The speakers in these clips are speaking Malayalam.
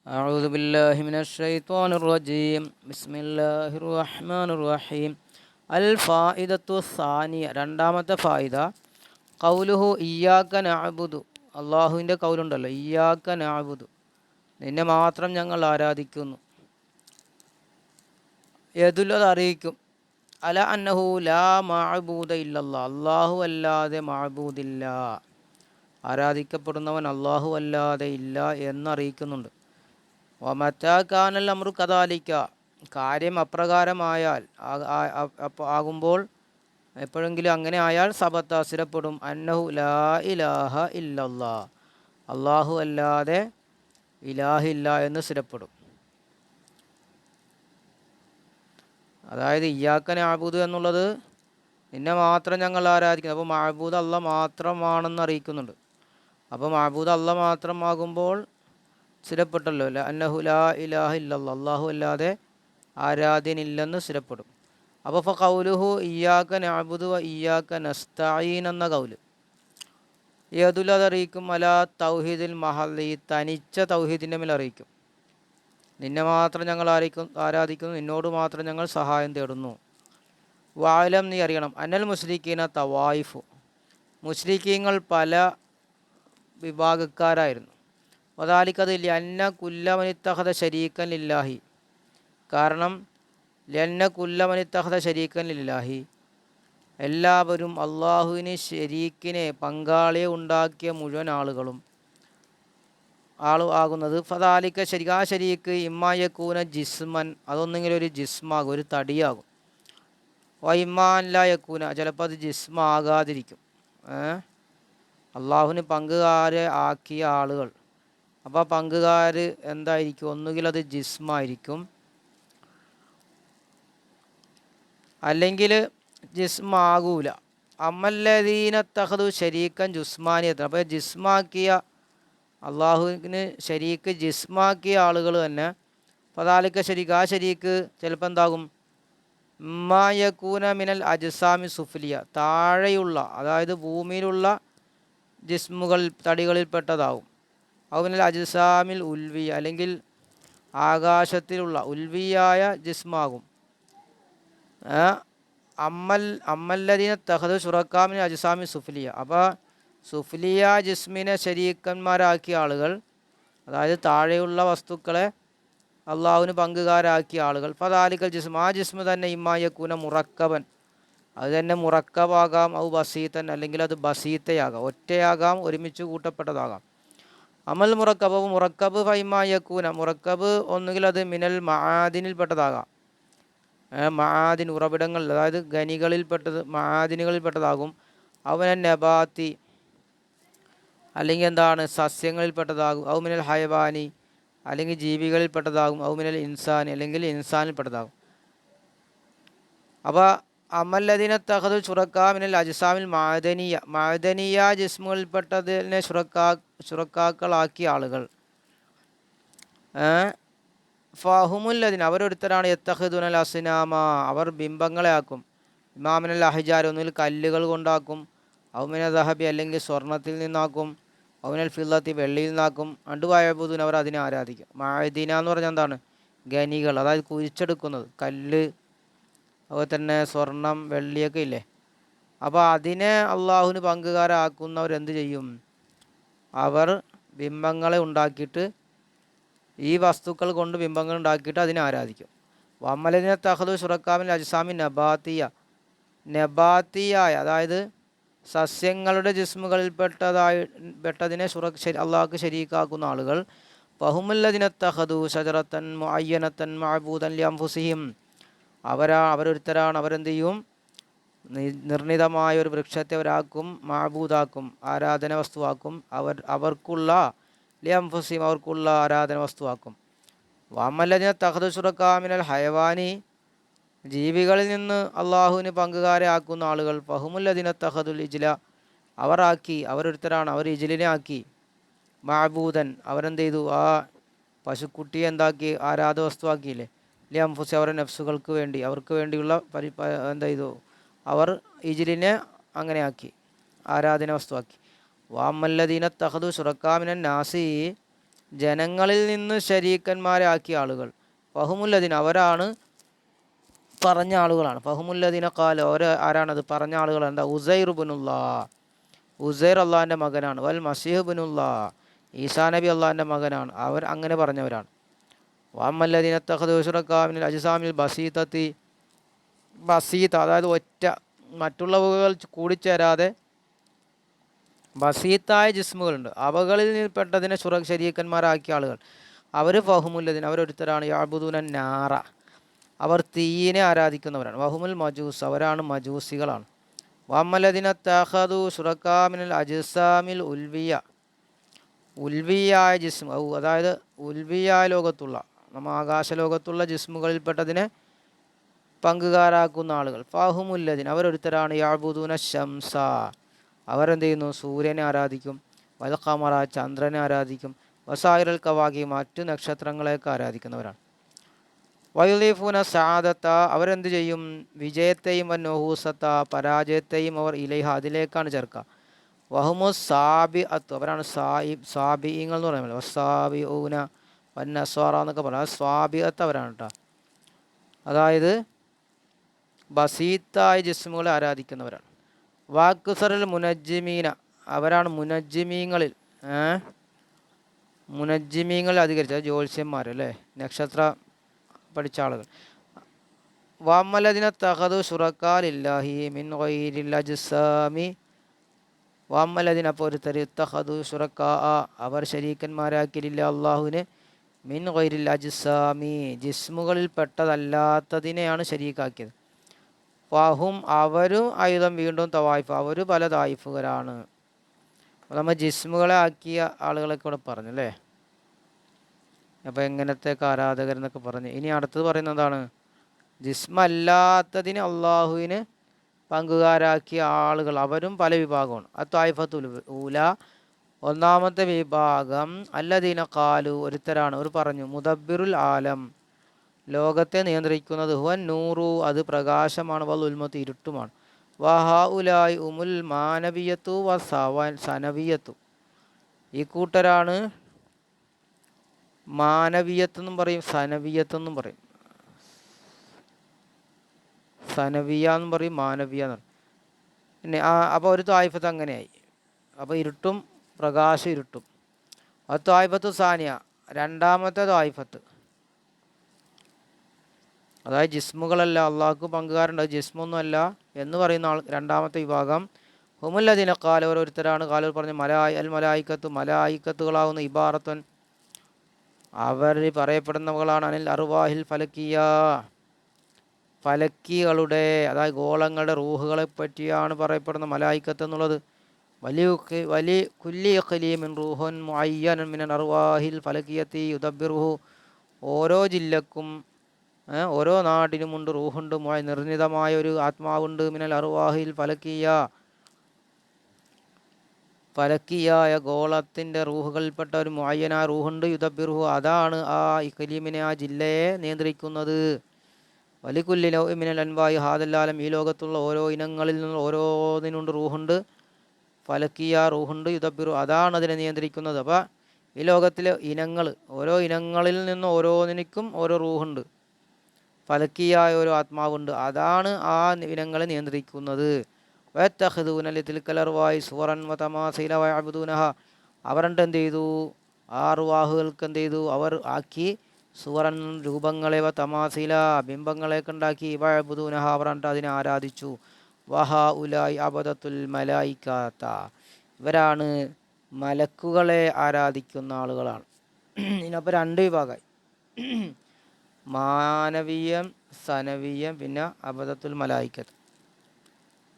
أعوذ بالله من الشيطان الرجيم بسم الله الرحمن الرحيم الفائدة الثانية രണ്ടാമത്തെ ഫായിദ ഖൗലുഹു ഇയ്യാക നഅബുദു അല്ലാഹുവിൻ്റെ കൗലുണ്ടല്ലോ ഇയ്യാക നഅബുദു നിന്നെ മാത്രം ഞങ്ങൾ ആരാധിക്കുന്നു യദുല്ലത് അറിയിക്കും അല അന്നഹു ലാ മഅബൂദ ഇല്ലല്ലാഹ് അല്ലാഹു അല്ലാതെ മഅബൂദില്ല ആരാധിക്കപ്പെടുന്നവൻ അല്ലാഹു അല്ലാതെ ഇല്ല എന്നറിയിക്കുന്നുണ്ട് വമത്താ കാനൽ അമ്രു കദാലിക്ക കാര്യം അപ്രകാരമായാൽ ആകുമ്പോൾ എപ്പോഴെങ്കിലും അങ്ങനെ ആയാൽ സബത്ത സ്ഥിരപ്പെടും അന്നഹു ലാ ഇലാഹ ഇല്ലല്ലാ അല്ലാഹു അല്ലാതെ ഇലാഹില്ല എന്ന് സ്ഥിരപ്പെടും. അതായത് ഇയ്യാക നഅബുദു എന്നുള്ളത് നിന്നെ മാത്രം ഞങ്ങൾ ആരാധിക്കുന്നു. അപ്പോൾ മഅബൂദ് അല്ലാഹ് മാത്രമാണെന്ന് അറിയിക്കുന്നുണ്ട്. അപ്പോൾ മഅബൂദ് അല്ലാഹ് മാത്രമാകുമ്പോൾ സ്ഥിരപ്പെട്ടല്ലോ അന്നഹു ലാ ഇലാഹ ഇല്ലല്ലാഹ് അല്ലാഹു അല്ലാതെ ആരാധ്യനില്ലെന്ന് സ്ഥിരപ്പെടും. അപ്പോൾ ഖൗലുഹു ഇയ്യാക നഅബുദു വ ഇയ്യാക നസ്തഈൻ എന്ന കൗല് യദുൽ അതറിയിക്കും അലാ തൗഹീദിൽ മഹല്ലി തനിച്ച തൗഹീദിൻ്റെ മേൽ അറിയിക്കും. നിന്നെ മാത്രം ഞങ്ങൾ ആരാധിക്കുന്നു, നിന്നോട് മാത്രം ഞങ്ങൾ സഹായം തേടുന്നു. വാലം നീ അറിയണം അന്നൽ മുശ്രിക്കീന തവായിഫു മുശ്രിക്കീങ്ങൾ പല വിഭാഗക്കാരായിരുന്നു. വദാലിക്കത് ലന്ന കുല്ലമനിത്തഹദ ശരീക്കൻ ലില്ലാഹി കാരണം ലന്ന കുല്ലമനിത്തഹദ ശരീക്കൻ ലില്ലാഹി എല്ലാവരും അള്ളാഹുവിന് ശരീക്കിനെ പങ്കാളിയെ ഉണ്ടാക്കിയ മുഴുവൻ ആളുകളും ആകുന്നത് ഫദാലിക്ക ശരീക്ക് ആ ശരീക്ക് ഇമ്മായക്കൂന ജിസ്മൻ അതൊന്നെങ്കിലും ഒരു ജിസ്മാകും, ഒരു തടിയാകും. ഇമ്മാൻ യക്കൂന ചിലപ്പോൾ അത് ജിസ്മാകാതിരിക്കും. അള്ളാഹുവിന് പങ്കുകാരെ ആക്കിയ ആളുകൾ അപ്പോൾ പങ്കുകാർ എന്തായിരിക്കും, ഒന്നുകിൽ അത് ജിസ്മായിരിക്കും അല്ലെങ്കിൽ ജിസ്മാകൂല. അമ്മല്ലദീന തഖദു ശരീക്കൻ ജുസ്മാനിയത്ത് അപ്പോൾ ജിസ്മാക്കിയ അള്ളാഹുവിന് ശരീക്ക് ജിസ്മാക്കിയ ആളുകൾ തന്നെ ഫദാലിക്ക ശരീക്ക് ആ ശരീക്ക് ചിലപ്പോൾ എന്താകും മായക്കൂന മിനൽ അജ്സാമി സുഫ്ലിയ താഴെയുള്ള അതായത് ഭൂമിയിലുള്ള ജിസ്മുകൾ തടികളിൽപ്പെട്ടതാവും. മിനൽ അജ്സാമിൽ ഉൽവി അല്ലെങ്കിൽ ആകാശത്തിലുള്ള ഉൽവിയായ ജിസ്മാകും. അമ്മല്ലദീന തഖദു ശുറക്കാമിൻ അജ്സാമി സുഫ്ലിയ അപ്പോൾ സുഫ്ലിയ ജിസ്മിനെ ശരീക്കന്മാരാക്കിയ ആളുകൾ അതായത് താഴെയുള്ള വസ്തുക്കളെ അള്ളാഹുവിന് പങ്കുകാരാക്കിയ ആളുകൾ ഫദാലിക്കൽ ജിസ്മ ആ ജിസ്മ തന്നെ ഇമ്മായക്കൂന മുറക്കബൻ അത് തന്നെ മുറക്കബാകാം, ഔ ബസീത്തൻ അല്ലെങ്കിൽ അത് ബസീത്തയാകാം, ഒറ്റയാകാം, ഒരുമിച്ച് കൂട്ടപ്പെട്ടതാകാം. അമൽ മുറക്കബ് മുറക്കബ് ഫൈമായക്കൂന മുറക്കബ് ഒന്നുകിൽ അത് മിനൽ മആദിനിൽപ്പെട്ടതാകാം, മആദിൻ ഉറവിടങ്ങൾ അതായത് ഖനികളിൽപ്പെട്ടത് മആദിനുകളിൽപ്പെട്ടതാകും. അവന നബാത്തി അല്ലെങ്കിൽ എന്താണ് സസ്യങ്ങളിൽപ്പെട്ടതാകും. ഔ മിനൽ ഹയവാനി അല്ലെങ്കിൽ ജീവികളിൽപ്പെട്ടതാകും. ഔ മിനൽ ഇൻസാൻ അല്ലെങ്കിൽ ഇൻസാനിൽപ്പെട്ടതാകും. അപ്പോൾ അമല്ലദീന തഖദു ശുറക്കാ മിനൽ അജ്സാമിൽ മഅദനിയ ജിസ്മുകളിൽപ്പെട്ടതിനെ ശുറക്കാക്കളാക്കിയ ആളുകൾ ഫഹുമുല്ലദീൻ അവരൊരുത്തരാണ് യത്തഖിദുനൽ അസ്നാമ അവർ ബിംബങ്ങളെ ആക്കും. ഇമാമിനൽ അഹിജാർ ഒന്നുകിൽ കല്ലുകൾ കൊണ്ടാക്കും. ഔമിന ദഹബി അല്ലെങ്കിൽ സ്വർണത്തിൽ നിന്നാക്കും. ഔമിനൽ ഫില്ലത്തി വെള്ളിയിൽ നിന്നാക്കും. അണ്ടുവായബുദൂൻ അവർ അതിനെ ആരാധിക്കും. മഅദിന എന്ന് പറഞ്ഞാൽ എന്താണ്, ഖനികൾ അതായത് കുഴിച്ചെടുക്കുന്നത് കല്ല് അതുപോലെ തന്നെ സ്വർണം വെള്ളിയൊക്കെ ഇല്ലേ. അപ്പോൾ അതിനെ അള്ളാഹുവിന് പങ്കുകാരാക്കുന്നവരെന്ത് ചെയ്യും, അവർ ബിംബങ്ങളെ ഉണ്ടാക്കിയിട്ട് ഈ വസ്തുക്കൾ കൊണ്ട് ബിംബങ്ങൾ ഉണ്ടാക്കിയിട്ട് അതിനെ ആരാധിക്കും. വമ്മലദിന തഖദു ശുറക്കാമിൽ അജ്സാമി നബാത്തിയായ അതായത് സസ്യങ്ങളുടെ ജിസ്മുകളിൽപ്പെട്ടതിനെ അള്ളാഹ്ക്ക് ശരീക്കാക്കുന്ന ആളുകൾ ഫഹുമുല്ലദിന തഖദു ഷജറത്തൻ മുഅയ്യനത്തൻ മഅബൂദൻ ലിഅൻഫുസിഹിം അവരൊരുത്തരാണ് അവരെന്ത് ചെയ്യും, നിർണിതമായ ഒരു വൃക്ഷത്തെ അവരാക്കും മഅബൂദാക്കും, ആരാധന വസ്തുവാക്കും. അവർക്കുള്ള ലിഅൻഫുസിഹിം അവർക്കുള്ള ആരാധന വസ്തുവാക്കും. വഅമ്മല്ലദീന തഖദു ശുറക്കാ മിനൽ ഹയവാനി ജീവികളിൽ നിന്ന് അള്ളാഹുവിന് പങ്കുകാരെ ആക്കുന്ന ആളുകൾ ഫഹുമുല്ലദീന തഖദുൽ ഇജ്ല അവരൊരുത്തരാണ് അവർ ഇജ്ലിനെ ആക്കി മഅബൂദൻ അവരെന്ത് ചെയ്തു ആ പശുക്കുട്ടിയെ എന്താക്കി ആരാധ വസ്തുവാക്കിയില്ലേ. ലിഅൻഫുസി അവരുടെ നഫ്സുകൾക്ക് വേണ്ടി അവർക്ക് വേണ്ടിയുള്ള എന്താ ചെയ്തു അവർ ഇജ്ലിനെ അങ്ങനെ ആക്കി ആരാധന വസ്തുവാക്കി. വഅമ്മല്ലദീന തഖദു ശുറക്കാ മിനൻ നാസി ജനങ്ങളിൽ നിന്ന് ശരീക്കന്മാരെ ആക്കിയ ആളുകൾ. ഫഹുമുല്ലദീൻ അവരാണ് പറഞ്ഞ ആളുകളാണ്. ഫഹുമുല്ലദീന ഖാല ആരാണത് പറഞ്ഞ ആളുകൾ? എന്താ? ഉസൈർ ഇബ്നുല്ലാ, ഉസൈർ അള്ളാഹിൻ്റെ മകനാണ്. വൽ മസീഹ് ഇബ്നുല്ലാ, ഈസാ നബി അള്ളാഹിൻ്റെ മകനാണ്. അവർ അങ്ങനെ പറഞ്ഞവരാണ്. വഅമ്മല്ലദീന ഇത്തഖദൂ ശുറകാ മിനൽ അജ്സാമിൽ ബസീതത്തി, ബസീത അതായത് ഒറ്റ, മറ്റുള്ളവകൾ കൂടിച്ചേരാതെ ബസീത്തായ ജിസ്മുകളുണ്ട്, അവകളിൽ പെട്ടതിനെ ശരീക്കന്മാരാക്കിയ ആളുകൾ. അവർ ഫഹുമുല്ലദീൻ അവരൊരുത്തരാണ്. യഅ്ബുദൂന നാറ അവർ തീയിനെ ആരാധിക്കുന്നവരാണ്. വഹുമുൽ മജൂസ് അവരാണ് മജൂസികളാണ്. വഅമ്മല്ലദീന ഇത്തഖദൂ ശുറകാ മിനൽ അജ്സാമിൽ ഉൽവിയ, ഉൽവിയായ ജിസ്മ അതായത് ഉൽവിയായ ലോകത്തുള്ള ആകാശലോകത്തുള്ള ജിസ്മുകളിൽപ്പെട്ടതിനെ പങ്കുകാരാക്കുന്ന ആളുകൾ. ഫഹുമുല്ലദീൻ അവരൊരുത്തരാണ്. യഅ്ബുദൂന ശംസ അവരെന്ത് ചെയ്യുന്നു? സൂര്യനെ ആരാധിക്കും. വൽ ഖമറ ചന്ദ്രനെ ആരാധിക്കും. വസായിറൽ കവാകി മറ്റു നക്ഷത്രങ്ങളെയൊക്കെ ആരാധിക്കുന്നവരാണ്. വയുലീഫൂന സാദത്ത അവരെന്ത് ചെയ്യും? വിജയത്തെയും വന്നൂസത്ത പരാജയത്തെയും അവർ ഇലൈഹ അതിലേക്കാണ് ചേർക്കുക. വഹുമു സാബി അത്ത് അവരാണ് സാബിങ്ങൾ എന്ന് പറയുന്നത്. വസാബി ഊന വന്നസ്വാറ എന്നൊക്കെ പറയാം. സ്വാബി അത്ത് അവരാണ് കേട്ടോ. അതായത് ബസീത്തായ ജിസ്മുകളെ ആരാധിക്കുന്നവരാണ്. വാക്കുസറിൽ മുനജ്ജിമീന അവരാണ് മുനജ്ജിമീങ്ങളിൽ മുനജ്ജിമീങ്ങളിൽ അധികരിച്ച ജ്യോത്സ്യന്മാർ അല്ലേ, നക്ഷത്ര പഠിച്ച ആളുകൾ. വഅമ്മല്ലദീന തഖദൂ ശുറകാ ലില്ലാഹി മിൻ ഗൈരിൽ അജ്സാമി, വഅമ്മല്ലദീന അപ്പോൾ ഒരുത്തർ തഖദൂ ശുറകാ അവർ ശരീക്കന്മാരാക്കിയില്ല അള്ളാഹുവിനെ മിൻ ഗൈരിൽ അജ്സാമി ജിസ്മുകളിൽ പെട്ടതല്ലാത്തതിനെയാണ് ശരീക്കാക്കിയത്. ഫഹും അവരും ആയുധം വീണ്ടും തവായിഫ് അവർ പല തായിഫുകാരാണ്. നമ്മൾ ജിസ്മുകളെ ആക്കിയ ആളുകളൊക്കെ ഇവിടെ പറഞ്ഞു അല്ലേ. അപ്പോൾ എങ്ങനത്തെ ആരാധകരെന്നൊക്കെ പറഞ്ഞു. ഇനി അടുത്തത് പറയുന്നതാണ് ജിസ്മല്ലാത്തതിന് അള്ളാഹുവിന് പങ്കുകാരാക്കിയ ആളുകൾ അവരും പല വിഭാഗമാണ്. അത്തായിഫത്തുൽ ഊല ഒന്നാമത്തെ വിഭാഗം അല്ലദീന ഖാലു ഒരുത്തരാണ്. അവർ പറഞ്ഞു മുദബ്ബിറുൽ ആലം ലോകത്തെ നിയന്ത്രിക്കുന്നത്, ഹുവൻ നൂറു അത് പ്രകാശമാണ്, വൽ ഉൽമത്ത് ഇരുട്ടുമാണ്, വഹഉലായി ഉമുൽ മാനവിയത്തു വ സനവിയത്തു ഈ കൂട്ടരാണ് മാനവിയത്തെന്നും പറയും സനവിയത്തെന്നും പറയും. സനവിയ എന്നും പറയും മാനവിയ എന്ന് പറയും. പിന്നെ അപ്പോൾ ഒരു തായിഫത്ത് അങ്ങനെയായി. അപ്പോൾ ഇരുട്ടും പ്രകാശം ഇരുട്ടും. അത് തായിഫത്തു സാനിയ രണ്ടാമത്തെ തായിഫത്ത് അതായത് ജിസ്മുകളല്ല അള്ളാഹ്ക്ക് പങ്കുകാരുണ്ട് ജിസ്മൊന്നും അല്ല എന്ന് പറയുന്ന ആൾ രണ്ടാമത്തെ വിഭാഗം. ഹുമുല്ലദീന ഖാല ഓരോരുത്തരാണ്. ഖാലർ പറഞ്ഞു അൽ മലായിക്കത്ത് മലായിക്കത്തുകളാവുന്ന ഇബാറത്തുൻ അവർ പറയപ്പെടുന്നവകളാണ്. അനിൽ അർവാഹിൽ ഫലക്കിയ ഫലക്കികളുടെ അതായത് ഗോളങ്ങളുടെ റൂഹുകളെ പറ്റിയാണ് പറയപ്പെടുന്ന മലായിക്കത്ത് എന്നുള്ളത്. വലിയ കുല്ലി ഖലീമിൻ റൂഹുൻ മുഅയ്യനൻ മിനൽ അർവാഹിൽ ഫലക്കിയത്തി യുദബ്ബിറുഹു ഓരോ ജില്ലക്കും ഓരോ നാടിനുമുണ്ട് റൂഹുണ്ട് നിർണിതമായ ഒരു ആത്മാവുണ്ട്. മിനൽ അർവാഹിൽ ഫലക്കിയായ ഗോളത്തിൻ്റെ റൂഹുകളിൽപ്പെട്ട ഒരു മുഅയ്യനായ റൂഹുണ്ട്. യുദബ്ബിറുഹു അതാണ് ആ കലീമിനെ ആ ജില്ലയെ നിയന്ത്രിക്കുന്നത്. വലികുല്ലി നൗഇ മിനൽ അൻവായി ഹാദല്ലാലം ഈ ലോകത്തുള്ള ഓരോ ഇനങ്ങളിൽ നിന്ന് ഓരോന്നിനുണ്ട് റൂഹുണ്ട്. ഫലക്കിയ റൂഹുണ്ട്. യുദബ്ബിറു അതാണ് അതിനെ നിയന്ത്രിക്കുന്നത്. അപ്പോൾ ഈ ലോകത്തിലെ ഇനങ്ങൾ ഓരോ ഇനങ്ങളിൽ നിന്ന് ഓരോന്നിനും ഓരോ റൂഹുണ്ട്. ഫലക്കിയായ ഒരു ആത്മാവുണ്ട്. അതാണ് ആ ഇനങ്ങളെ നിയന്ത്രിക്കുന്നത്. വയത്തഖദൂന ലിതിൽക്കലർവായി സുവറൻ വ തമാസീല വയഅബ്ദൂനഹ അവരെന്ത് ചെയ്തു? ആ അർവാഹുകൾക്ക് എന്ത് ചെയ്തു? അവർ ആക്കി സുവറൻ രൂപങ്ങളെ വ തമാസീല ബിംബങ്ങളെയൊക്കെ ഉണ്ടാക്കി വയഅബ്ദൂനഹ അവർ അതിനെ ആരാധിച്ചു. വഹ ഉലായി അബദത്തുൽ മലായിക്കാത്ത ഇവരാണ് മലക്കുകളെ ആരാധിക്കുന്ന ആളുകളാണ്. ഇതിനപ്പോൾ രണ്ട് വിഭാഗമായി, മാനവീയം സനവീയം പിന്നെ അബദത്തുൽ മലായിക്കത്ത്.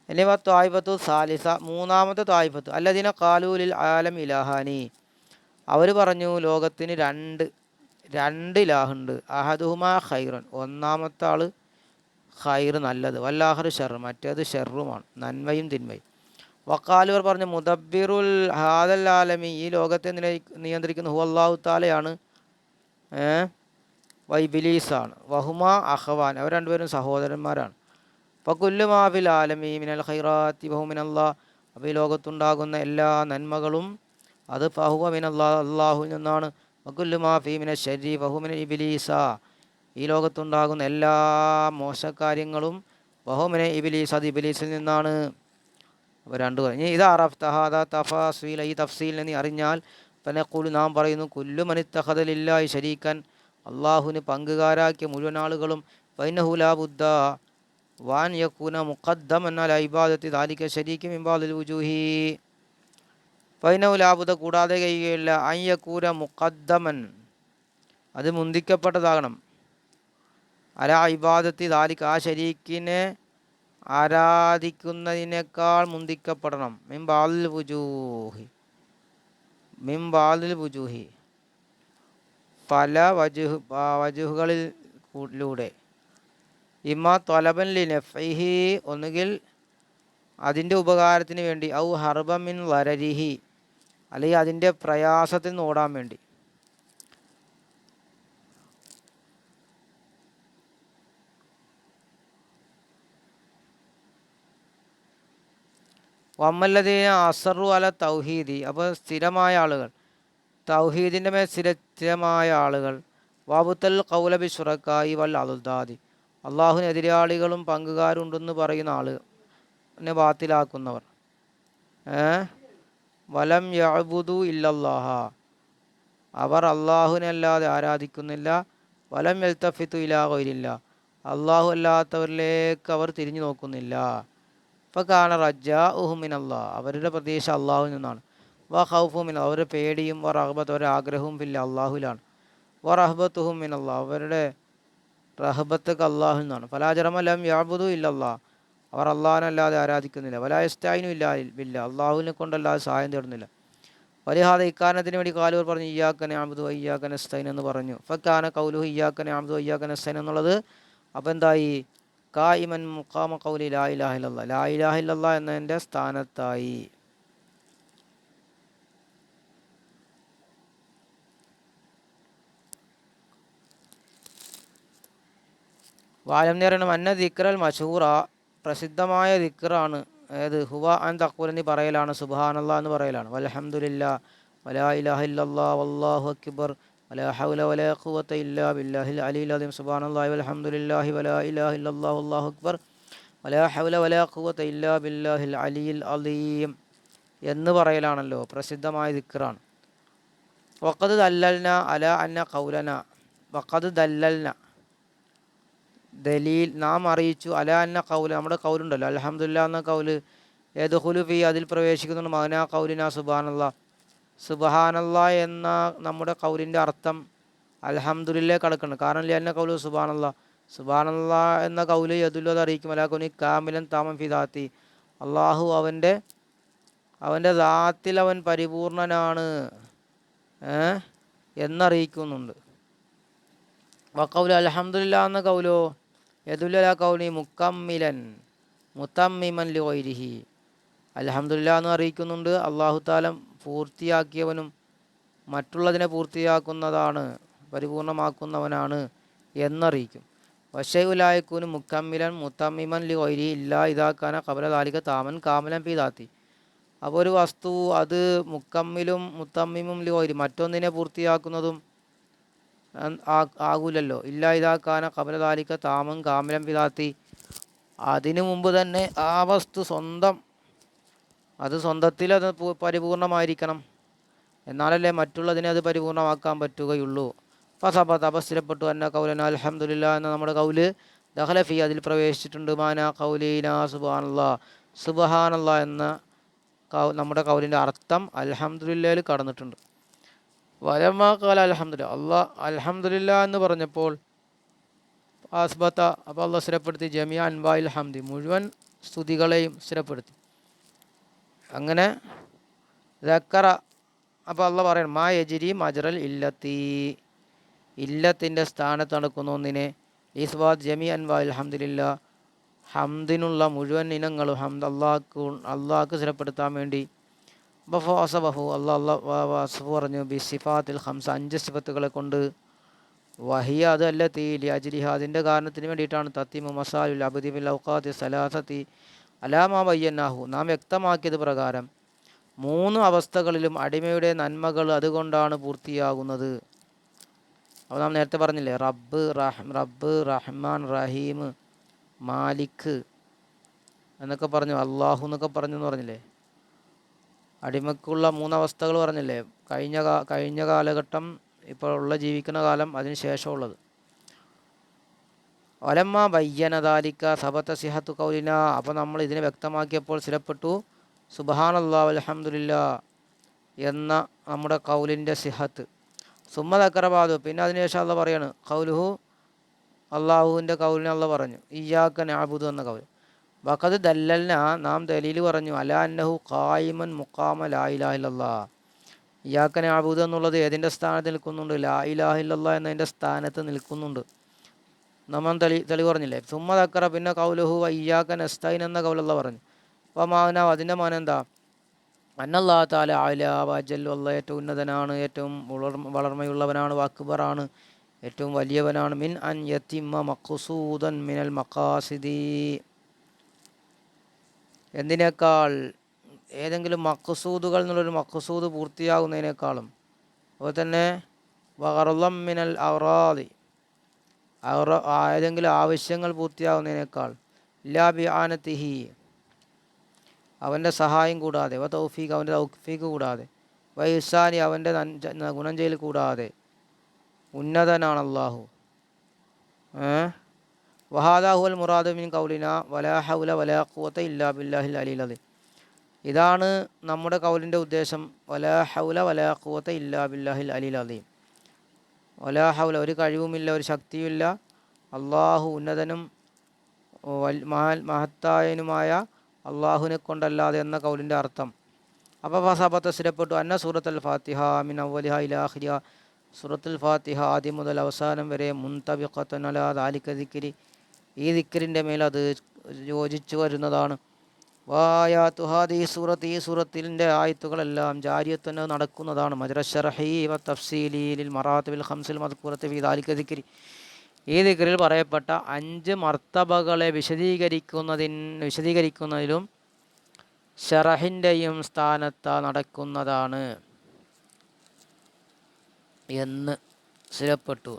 ഇനി ത്വായിഫത്തു സാലിസ മൂന്നാമത്തെ ത്വായിഫത്ത് അല്ലദീന ഖാലൂലിൽ ആലം ഇലാഹാനി അവർ പറഞ്ഞു ലോകത്തിന് രണ്ട് ഇലാഹുണ്ട്. അഹദുഹുമാ ഖൈറൻ ഒന്നാമത്തെ ആൾ ഖൈർ നല്ലത്, വല്ലാഹർ ഷർ മറ്റേത് ഷെറുമാണ് നന്മയും തിന്മയും. വക്കാലുവർ പറഞ്ഞു മുദബ്ബിറുൽ ഹാദൽ ആലമി ഈ ലോകത്തെ നിയന്ത്രിക്കുന്ന ഹു അല്ലാഹു താലയാണ് വൈബിലീസാണ്. വഹുമാ അഖവാൻ അവർ രണ്ടുപേരും സഹോദരന്മാരാണ്. ഫകുല്ലു മാഫിൽ ആലമി മിനൽ ഖൈറാത്തി വഹു മിനല്ലാഹ് അപ്പോൾ ഈ ലോകത്തുണ്ടാകുന്ന എല്ലാ നന്മകളും അത് ഫഹുവ മിനല്ലാഹ് അള്ളാഹുവിൽ നിന്നാണ്. വകുല്ലു മാ ഫീ മിന ശർരി ഫഹു മിന ഇബ്ലീസ, ഈ ലോകത്തുണ്ടാകുന്ന എല്ലാ മോശകാര്യങ്ങളും വഹു മിന ഇബ്ലീസ്, അത് ഇബ്ലീസിൽ നിന്നാണ്. അപ്പോൾ രണ്ട് പറഞ്ഞു. ഇത് അറഫ്ത ഹാദാ തഫാസീൽ, ഈ തഫ്സീലിനെ നീ അറിഞ്ഞാൽ ഫനഖൂലു, നാം പറയുന്നു കുല്ലു മൻ ഇത്തഖദ ലില്ലാഹി ശരീക്കൻ, അള്ളാഹുവിന് പങ്കുകാരാക്കിയ മുഴുവൻ ആളുകളും ഫഇന്നഹു ലാ ബുദ്ദ വാൻ യകൂന മുഖദ്ദമൻ അലാ ഇബാദത്തി ദാലിക ശരീക മിൻ ബാദിൽ വുജൂഹി, ഫഇന്നഹു ലാ ബുദ്ദ, കൂടാതെ കഴിയുകയില്ല, അൻ യകൂന മുഖദ്ദമൻ, അത് മുന്തിക്കപ്പെട്ടതാകണം, അലാ ഇബാദത്തി ദാലിക, ആ ശരീക്കിനെ ആരാധിക്കുന്നതിനേക്കാൾ മുന്തിക്കപ്പെടണം, മിൻ ബാദിൽ വുജൂഹി, മിൻ ബാദിൽ വുജൂഹി, പല വജുഹുകളിലൂടെ, ഇമാ ത്വലബൻ ലി നഫ്ഇഹി, ഒന്നുകിൽ അതിൻ്റെ ഉപകാരത്തിന് വേണ്ടി, ഔ ഹർബൻ മിൻ വരരിഹി, അല്ലെങ്കിൽ അതിൻ്റെ പ്രയാസത്തിൽ നിന്ന് ഓടാൻ വേണ്ടി. വമ്മല്ലദീന അസറു അല തൗഹീദി, അപ്പോൾ സ്ഥിരമായ ആളുകൾ, തൗഹീദിൻ്റെ മേൽ സ്ഥിരമായ ആളുകൾ, വാബുത്തൽ ഖൗല ബി ശുറക്കായി വൽ അലുദാദി, അള്ളാഹുവിന് എതിരാളികളും പങ്കുകാരുണ്ടെന്ന് പറയുന്ന ആളിനെ ബാത്തിലാക്കുന്നവർ, വലം യഅ്ബുദു ഇല്ലല്ലാഹ, അവർ അള്ളാഹുവിനെ അല്ലാതെ ആരാധിക്കുന്നില്ല, വലം യൽതഫിതു ഇലാ ഗൈരില്ല, അള്ളാഹു അല്ലാത്തവരിലേക്ക് അവർ തിരിഞ്ഞു നോക്കുന്നില്ല. ഫകാന റജാഉഹു മിനല്ലാഹ്, അവരുടെ പ്രതീക്ഷ അള്ളാഹുവിൽ നിന്നാണ്. വ ഖൗഫു മിൻ, അവരുടെ പേടിയും, വ റഹ്ബത്ത്, അവരുടെ ആഗ്രഹവും ഫില്ല, അള്ളാഹുലാണ്. വ റഹ്ബത്തുഹും മിനല്ലാഹ്, അവരുടെ റഹ്ബത്തൊക്കെ അള്ളാഹുവിൽ നിന്നാണ്. ഫലാ ജറമ ലം യഅ്ബുദു ഇല്ലല്ലാഹ്, അവർ അള്ളാഹിനല്ലാതെ ആരാധിക്കുന്നില്ല. വലാ യസ്തഈനു ഇല്ലാ ബില്ല, അള്ളാഹുവിനെ കൊണ്ടല്ലാതെ സഹായം തേടുന്നില്ല. വലിഹാദ, ഇക്കാരണത്തിന് വേണ്ടി കാലുവർ പറഞ്ഞു ഇയ്യാക നഅ്ബുദു വ ഇയ്യാക നസ്തഈൻ എന്ന് പറഞ്ഞു. ഫകാന ഖൗലുഹു ഇയ്യാക നഅ്ബുദു വ ഇയ്യാക നസ്തഈൻ എന്നുള്ളത് അപ്പോൾ എന്തായി, ഖായിമൻ മുഖാമ ഖൗലി ലാ ഇലാഹ ഇല്ലല്ലാഹ്, ലാ ഇലാഹ ഇല്ലല്ലാഹ് എന്നതിൻ്റെ സ്ഥാനത്തായി. വാലം നേരണം അന്ന ദിക്റൽ മശൂറ, പ്രസിദ്ധമായ ദിക്റാണ് ഏത്, ഹുവ അൻ തഖൂല, നീ പറയലാണ്, സുബ്ഹാനല്ലാഹ് എന്ന് പറയലാണ്, വൽഹംദുലില്ലാ വലാ ഇലാഹ ഇല്ലല്ലാഹ് വല്ലാഹു അക്ബർ വലാ ഹൗല വലാ ഖുവത ഇല്ലാ ബില്ലാഹിൽ അലിയിൽ അദീം, സുബ്ഹാനല്ലാഹി വൽഹംദുലില്ലാഹി വലാ ഇലാഹ ഇല്ലല്ലാഹ് വല്ലാഹു അക്ബർ വലാ ഹൗല വലാ ഖുവത ഇല്ലാ ബില്ലാഹിൽ അലിയിൽ അദീം എന്ന് പറയലാണല്ലോ പ്രസിദ്ധമായ ദിക്റാണ്. വഖദ് ദല്ലൽന അല അന്ന ഖൗലന, വഖദ് ദല്ലൽന, ദലീൽ, നാം അറിയിച്ചു, അല അന്ന കൗല്, നമ്മുടെ കൗലുണ്ടല്ലോ അൽഹംദുലില്ലാ എന്ന കൗല്, യദ്ഖുലു ഫീ, അതിൽ പ്രവേശിക്കുന്നുണ്ട്, മഅനാ ഖൗലിനാ സുബ്ഹാനല്ലാഹ്, സുബ്ഹാനല്ലാഹ് എന്ന നമ്മുടെ കൗലിൻ്റെ അർത്ഥം അൽഹംദുലില്ലാഹ് കടക്കുന്നുണ്ട്. കാരണം ലിഅന്ന കൗലു സുബ്ഹാനല്ലാഹ്, സുബ്ഹാനല്ലാഹ് എന്ന കൗല് യദുല്ലു, അത് അറിയിക്കും, അലാ കുനി കാമിലൻ താമൻ ഫി ദാത്തി, അള്ളാഹു അവൻ്റെ ദാത്തിൽ അവൻ പരിപൂർണനാണ് എന്നറിയിക്കുന്നുണ്ട്. വഖൗലു അൽഹംദുലില്ലാ എന്ന കൗലോ യദുല്ലു അലാ കൗനി മുക്കമ്മിലൻ മുതമ്മിമൻ ലിഗൈരിഹി, അൽഹംദുലില്ലാ എന്ന് അറിയിക്കുന്നുണ്ട്, അള്ളാഹു താല പൂർത്തിയാക്കിയവനും മറ്റുള്ളതിനെ പൂർത്തിയാക്കുന്നതാണ്, പരിപൂർണമാക്കുന്നവനാണ് എന്നറിയിക്കും. വശൈഉലായക്കൂന് മുക്കമ്മിലൻ മുതമ്മിമൻ ലിഗൈരിഹി ഇല്ലാ ഇദാ കാന ഖബല ദാലിക താമൻ കാമിലൻ ഫീ ദാത്തി, അപ്പോൾ ഒരു വസ്തു അത് മുക്കമ്മിലും മുത്തമ്മിമും ലിഗൈരി, മറ്റൊന്നിനെ പൂർത്തിയാക്കുന്നതും ആകൂലല്ലോ, ഇല്ലാ ഇദാക്കാന ഖബല ദാലിക താമൻ കാമിലൻ ഫീ ദാത്തി, അതിനു മുമ്പ് തന്നെ ആ വസ്തു അത് സ്വന്തത്തിൽ അത് പരിപൂർണമായിരിക്കണം, എന്നാലല്ലേ മറ്റുള്ളതിനെ അത് പരിപൂർണമാക്കാൻ പറ്റുകയുള്ളൂ. ഫസബത, സ്ഥിരപ്പെട്ടു, അന്ന കൗലന അൽഹംദുലില്ലാ എന്ന നമ്മുടെ കൗല് ദഖല ഫീ, അതിൽ പ്രവേശിച്ചിട്ടുണ്ട്, മാനാ കൗലീനാ സുബ്ഹാനല്ലാഹ്, സുബ്ഹാനല്ലാഹ് എന്ന നമ്മുടെ കൗലിൻ്റെ അർത്ഥം അൽഹംദുലില്ലയിൽ കടന്നിട്ടുണ്ട്. വലമാ ഖാല അൽഹംദുലില്ലാ, അൽഹംദുലില്ലാ എന്ന് പറഞ്ഞപ്പോൾ ആസ്ബത്ത, അപ്പോൾ അള്ളാഹ് സ്ഥിരപ്പെടുത്തി, ജമിയ അൻവാഇൽ ഹംദി, മുഴുവൻ സ്തുതികളെയും സ്ഥിരപ്പെടുത്തി. അങ്ങനെ ദക്കറ, അപ്പോൾ അള്ളാഹ് പറയണം, മാ യജ്രി മജ്റൽ ഇല്ലത്തി, ഇല്ലത്തിൻ്റെ സ്ഥാനത്ത് നടക്കുന്ന ഒന്നിനെ, ഇസ്ബാത്ത് ജമി അൻവാഇൽ ഹംദിലില്ലാ, ഹംദിനുള്ള മുഴുവൻ ഇനങ്ങളും അള്ളാഹ്ക്ക് സ്ഥിരപ്പെടുത്താൻ വേണ്ടി. ബഫു അള്ളാഹ് പറഞ്ഞു, ബി സിഫാത്തിൽ ഹംസ, 5 സിഫത്തുകളെ കൊണ്ട്, വഹിയ അത് അല്ലത്തി ലിഅജ്ലിഹ, അതിൻ്റെ കാരണത്തിന് വേണ്ടിയിട്ടാണ്, തത്തിമു മസാലുൽ അബ്ദി ഫിൽ ഔഖാത്തി സലാസത്തി അലാമാ ബയ്യനാഹു, നാം വ്യക്തമാക്കിയത് പ്രകാരം 3 അവസ്ഥകളിലും അടിമയുടെ നന്മകൾ അതുകൊണ്ടാണ് പൂർത്തിയാകുന്നത്. അപ്പോൾ നാം നേരത്തെ പറഞ്ഞില്ലേ റബ്ബ് റഹ്മാൻ റഹീം മാലിക് എന്നൊക്കെ പറഞ്ഞു, അള്ളാഹു എന്നൊക്കെ പറഞ്ഞു എന്ന് പറഞ്ഞില്ലേ. അടിമക്കുള്ള മൂന്നവസ്ഥകൾ പറഞ്ഞില്ലേ, കഴിഞ്ഞ കാലഘട്ടം, ഇപ്പോൾ ഉള്ള ജീവിക്കുന്ന കാലം, അതിന് ശേഷമുള്ളത്. ഒലമ്മ ബയ്യനദാലിക്ക സബത്ത സിഹത്തു കൗലിന, അപ്പോൾ നമ്മൾ ഇതിനെ വ്യക്തമാക്കിയപ്പോൾ സ്ഥിരപ്പെട്ടു സുബ്ഹാനല്ലാഹ് അൽഹംദുലില്ലാ എന്ന നമ്മുടെ കൗലിൻ്റെ സിഹത്ത്. സുമ്മദക്കറബാദു, പിന്നെ അതിനുശേഷം അള്ള പറയാണ് കൗലുഹു, അള്ളാഹുവിൻ്റെ കൗലിനെ അള്ള പറഞ്ഞു ഇയ്യാക്ക നഅ്ബുദു എന്ന കൗൽ. വഖദ് ദല്ലൽന, നാം ദലീൽ പറഞ്ഞു, അലാ അന്നഹു ഖായിമൻ മുഖാമ ലാ ഇലാഹ ഇല്ലല്ലാഹ്. ഇയ്യാക്ക നഅ്ബുദു എന്നുള്ളത് ഏതിൻ്റെ സ്ഥാനത്ത് നിൽക്കുന്നുണ്ട്? ലാ ഇലാഹ ഇല്ലല്ലാഹ് എന്നതിൻ്റെ സ്ഥാനത്ത് നിൽക്കുന്നുണ്ട്. നമ്മൾ തെളിവ് പറഞ്ഞില്ലേ. സുമ്മദക്കറ, പിന്നെ കൗലുഹു ഇയ്യാക്ക നസ്തഈൻ എന്ന കൗലുള്ള പറഞ്ഞു. അപ്പോൾ മാന, അതിൻ്റെ മാന എന്താ? അന്നല്ലാഹു തആല അലാ വജല്ലു, അല്ലാഹ് ഏറ്റവും ഉന്നതനാണ്, ഏറ്റവും വളർമയുള്ളവനാണ്, അക്ബറാണ്, ഏറ്റവും വലിയവനാണ്. മിൻ അൻ യത്തിമ്മ മഖ്സൂദൻ മിനൽ മഖാസിദി, എന്തിനേക്കാൾ? ഏതെങ്കിലും മഖ്സൂദുകൾ എന്നുള്ളൊരു മഖ്സൂദ് പൂർത്തിയാകുന്നതിനേക്കാളും, അതുപോലെ തന്നെ വഗറളം മിനൽ ഔറാദി, ഏതെങ്കിലും ആവശ്യങ്ങൾ പൂർത്തിയാകുന്നതിനേക്കാൾ, ലാ ബിആനതിഹി, അവൻ്റെ സഹായം കൂടാതെ, വ തൗഫീഖ്, അവൻ്റെ തൗഫീഖ് കൂടാതെ, വ ഇഹ്സാനി, അവൻ്റെ ഗുണം ചെയ്യൽ കൂടാതെ ഉന്നതനാണ് അള്ളാഹു. വഹാദാ ഹുവൽ മുറാദു മിൻ കൗലിന വലാ ഹൗല വലാ ഖുവത ഇല്ലാ ബില്ലാഹിൽ അലിയിൽ അദീം. ഇതാണ് നമ്മുടെ കൗലിൻ്റെ ഉദ്ദേശം. വലാ ഹൗല വലാ ഖുവത ഇല്ലാ ബില്ലാഹിൽ അലിയിൽ അദീം. വലാ ഹൗല, ഒരു കഴിവുമില്ല, ഒരു ശക്തിയുമില്ല, അള്ളാഹു ഉന്നതനും മഹത്തായനുമായ അള്ളാഹുവിനെ കൊണ്ടല്ലാതെ എന്ന കൗലിൻ്റെ അർത്ഥം. അപ്പോൾ ഫസബത്ത, സ്ഥിരപ്പെട്ടു, അന്ന സൂറത്തുൽ ഫാത്തിഹ മിൻ അവ്വലിഹ ഇലാ ആഖിരിഹ, സൂറത്തുൽ ഫാത്തിഹ ആദ്യം മുതൽ അവസാനം വരെ മുൻതബിഖത്തുൻ അലാ ദാലിക ദിക്രി, ഈ ദിക്റിൻ്റെ മേൽ അത് യോജിച്ചു വരുന്നതാണ്. വായാത്തു ഹാദിഹി സൂറത്ത്, ഈ സൂറത്തിൻ്റെ ആയത്തുകളെല്ലാം ജാരിയത്തുൻ, നടക്കുന്നതാണ്. മജ്റശ്ശറഹി വ തഫ്സീലി ലിൽ മറാത്തിബിൽ ഖംസിൽ മദ്കൂറത്തി ഫീ ദാലിക ദിക്രി, ഈ ദിക്റിൽ പറയപ്പെട്ട 5 മർത്തബകളെ വിശദീകരിക്കുന്നതിലും ഷറഹിൻ്റെയും സ്ഥാനത്ത് നടക്കുന്നതാണ് എന്ന് സ്ഥിരപ്പെട്ടു.